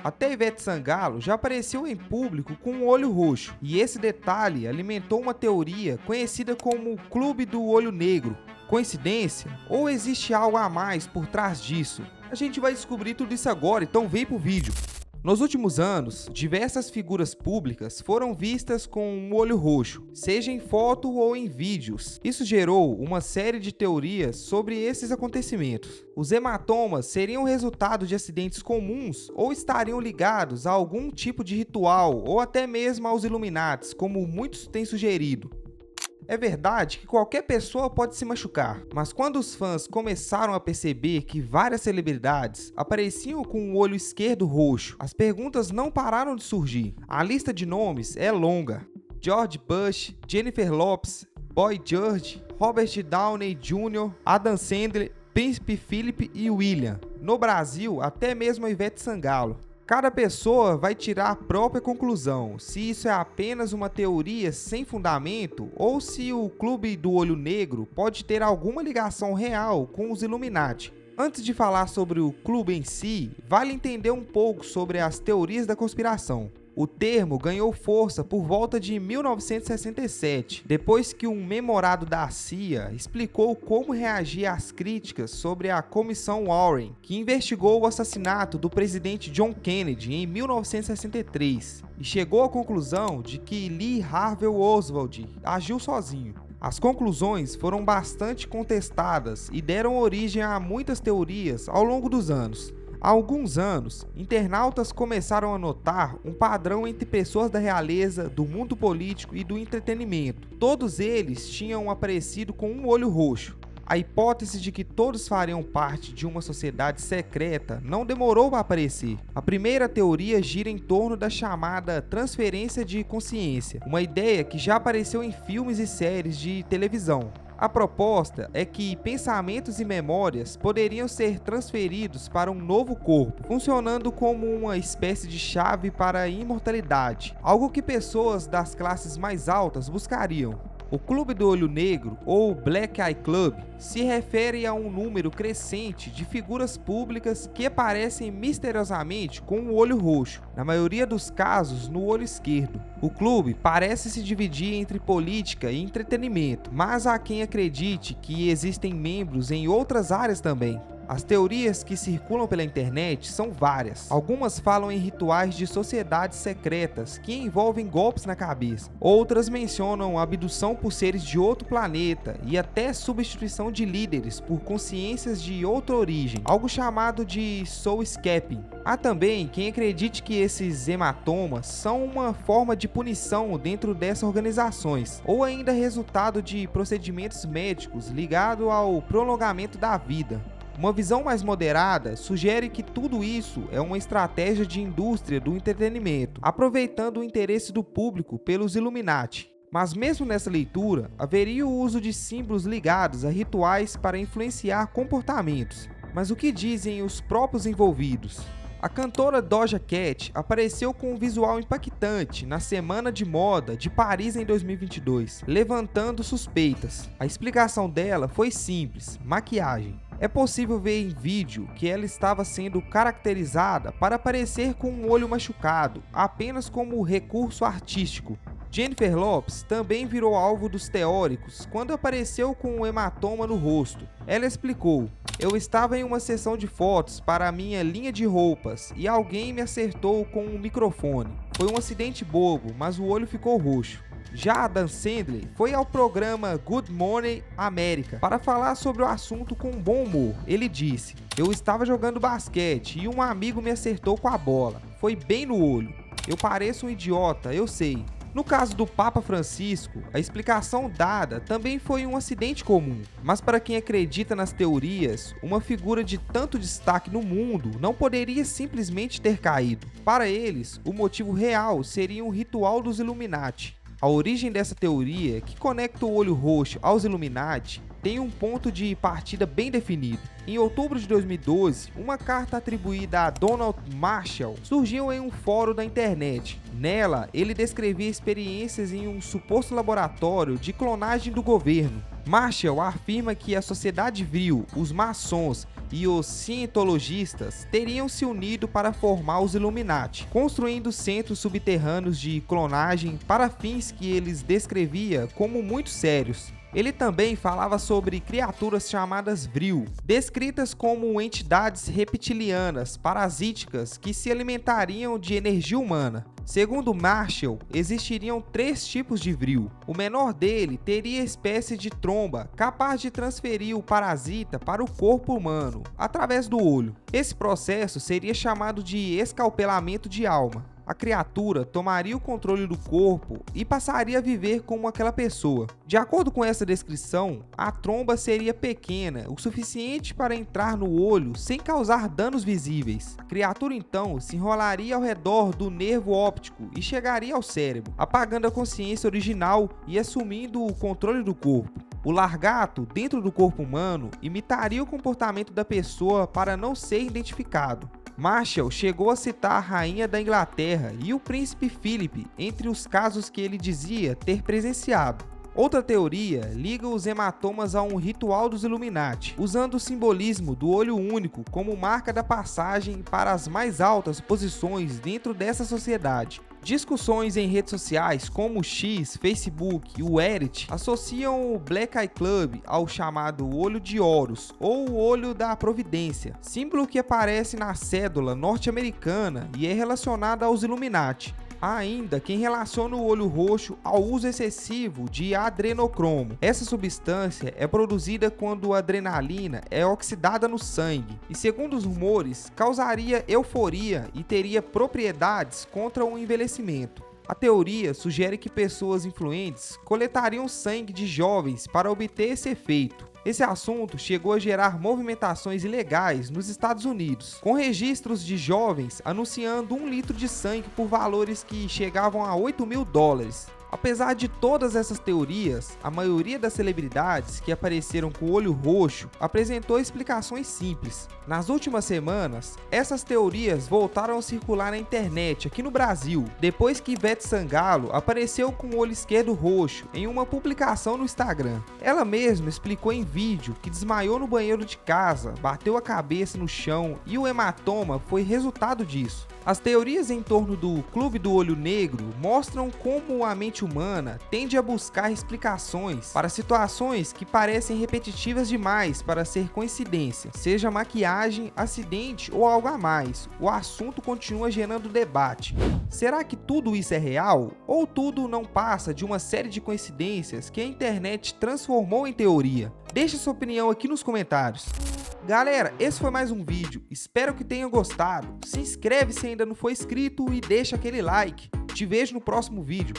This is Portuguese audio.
Até Ivete Sangalo já apareceu em público com um olho roxo, e esse detalhe alimentou uma teoria conhecida como o Clube do Olho Negro. Coincidência? Ou existe algo a mais por trás disso? A gente vai descobrir tudo isso agora, então vem pro vídeo. Nos últimos anos, diversas figuras públicas foram vistas com um olho roxo, seja em foto ou em vídeos. Isso gerou uma série de teorias sobre esses acontecimentos. Os hematomas seriam resultado de acidentes comuns ou estariam ligados a algum tipo de ritual ou até mesmo aos Illuminates, como muitos têm sugerido. É verdade que qualquer pessoa pode se machucar, mas quando os fãs começaram a perceber que várias celebridades apareciam com o olho esquerdo roxo, as perguntas não pararam de surgir. A lista de nomes é longa: George Bush, Jennifer Lopez, Boy George, Robert Downey Jr., Adam Sandler, Príncipe Philip e William. No Brasil, até mesmo a Ivete Sangalo. Cada pessoa vai tirar a própria conclusão, se isso é apenas uma teoria sem fundamento ou se o Clube do Olho Negro pode ter alguma ligação real com os Illuminati. Antes de falar sobre o clube em si, vale entender um pouco sobre as teorias da conspiração. O termo ganhou força por volta de 1967, depois que um memorado da CIA explicou como reagir às críticas sobre a Comissão Warren, que investigou o assassinato do presidente John Kennedy em 1963, e chegou à conclusão de que Lee Harvey Oswald agiu sozinho. As conclusões foram bastante contestadas e deram origem a muitas teorias ao longo dos anos. Há alguns anos, internautas começaram a notar um padrão entre pessoas da realeza, do mundo político e do entretenimento. Todos eles tinham aparecido com um olho roxo. A hipótese de que todos fariam parte de uma sociedade secreta não demorou a aparecer. A primeira teoria gira em torno da chamada transferência de consciência, uma ideia que já apareceu em filmes e séries de televisão. A proposta é que pensamentos e memórias poderiam ser transferidos para um novo corpo, funcionando como uma espécie de chave para a imortalidade, algo que pessoas das classes mais altas buscariam. O Clube do Olho Negro, ou Black Eye Club, se refere a um número crescente de figuras públicas que aparecem misteriosamente com o olho roxo, na maioria dos casos no olho esquerdo. O clube parece se dividir entre política e entretenimento, mas há quem acredite que existem membros em outras áreas também. As teorias que circulam pela internet são várias. Algumas falam em rituais de sociedades secretas que envolvem golpes na cabeça. Outras mencionam abdução por seres de outro planeta e até substituição de líderes por consciências de outra origem, algo chamado de soulscaping. Há também quem acredite que esses hematomas são uma forma de punição dentro dessas organizações, ou ainda resultado de procedimentos médicos ligados ao prolongamento da vida. Uma visão mais moderada sugere que tudo isso é uma estratégia de indústria do entretenimento, aproveitando o interesse do público pelos Illuminati. Mas mesmo nessa leitura, haveria o uso de símbolos ligados a rituais para influenciar comportamentos. Mas o que dizem os próprios envolvidos? A cantora Doja Cat apareceu com um visual impactante na Semana de Moda de Paris em 2022, levantando suspeitas. A explicação dela foi simples: maquiagem. É possível ver em vídeo que ela estava sendo caracterizada para aparecer com um olho machucado, apenas como recurso artístico. Jennifer Lopez também virou alvo dos teóricos quando apareceu com um hematoma no rosto. Ela explicou: "Eu estava em uma sessão de fotos para a minha linha de roupas e alguém me acertou com um microfone. Foi um acidente bobo, mas o olho ficou roxo." Já Adam Sandler foi ao programa Good Morning America para falar sobre o assunto com bom humor. Ele disse: "Eu estava jogando basquete e um amigo me acertou com a bola. Foi bem no olho. Eu pareço um idiota, eu sei." No caso do Papa Francisco, a explicação dada também foi um acidente comum, mas para quem acredita nas teorias, uma figura de tanto destaque no mundo não poderia simplesmente ter caído. Para eles, o motivo real seria um ritual dos Illuminati. A origem dessa teoria, que conecta o olho roxo aos Illuminati, tem um ponto de partida bem definido. Em outubro de 2012, uma carta atribuída a Donald Marshall surgiu em um fórum da internet. Nela, ele descrevia experiências em um suposto laboratório de clonagem do governo. Marshall afirma que a sociedade viu os maçons e os cientologistas teriam se unido para formar os Illuminati, construindo centros subterrâneos de clonagem para fins que eles descrevia como muito sérios. Ele também falava sobre criaturas chamadas Vril, descritas como entidades reptilianas parasíticas que se alimentariam de energia humana. Segundo Marshall, existiriam 3 tipos de Vril. O menor dele teria espécie de tromba capaz de transferir o parasita para o corpo humano através do olho. Esse processo seria chamado de escalpelamento de alma. A criatura tomaria o controle do corpo e passaria a viver como aquela pessoa. De acordo com essa descrição, a tromba seria pequena, o suficiente para entrar no olho sem causar danos visíveis. A criatura então se enrolaria ao redor do nervo óptico e chegaria ao cérebro, apagando a consciência original e assumindo o controle do corpo. O largato, dentro do corpo humano, imitaria o comportamento da pessoa para não ser identificado. Marshall chegou a citar a rainha da Inglaterra e o príncipe Philip entre os casos que ele dizia ter presenciado. Outra teoria liga os hematomas a um ritual dos Illuminati, usando o simbolismo do olho único como marca da passagem para as mais altas posições dentro dessa sociedade. Discussões em redes sociais como o X, Facebook e o Reddit associam o Black Eye Club ao chamado Olho de Horus ou o Olho da Providência, símbolo que aparece na cédula norte-americana e é relacionado aos Illuminati. Há ainda quem relaciona o olho roxo ao uso excessivo de adrenocromo. Essa substância é produzida quando a adrenalina é oxidada no sangue e, segundo os rumores, causaria euforia e teria propriedades contra o envelhecimento. A teoria sugere que pessoas influentes coletariam sangue de jovens para obter esse efeito. Esse assunto chegou a gerar movimentações ilegais nos Estados Unidos, com registros de jovens anunciando 1 litro de sangue por valores que chegavam a $8.000. Apesar de todas essas teorias, a maioria das celebridades que apareceram com o olho roxo apresentou explicações simples. Nas últimas semanas, essas teorias voltaram a circular na internet aqui no Brasil, depois que Ivete Sangalo apareceu com o olho esquerdo roxo em uma publicação no Instagram. Ela mesma explicou em vídeo que desmaiou no banheiro de casa, bateu a cabeça no chão e o hematoma foi resultado disso. As teorias em torno do Clube do Olho Negro mostram como a mente humana tende a buscar explicações para situações que parecem repetitivas demais para ser coincidência, seja maquiagem, acidente ou algo a mais. O assunto continua gerando debate. Será que tudo isso é real? Ou tudo não passa de uma série de coincidências que a internet transformou em teoria? Deixe sua opinião aqui nos comentários. Galera, esse foi mais um vídeo, espero que tenham gostado. Se inscreve se ainda não for inscrito e deixa aquele like. Te vejo no próximo vídeo.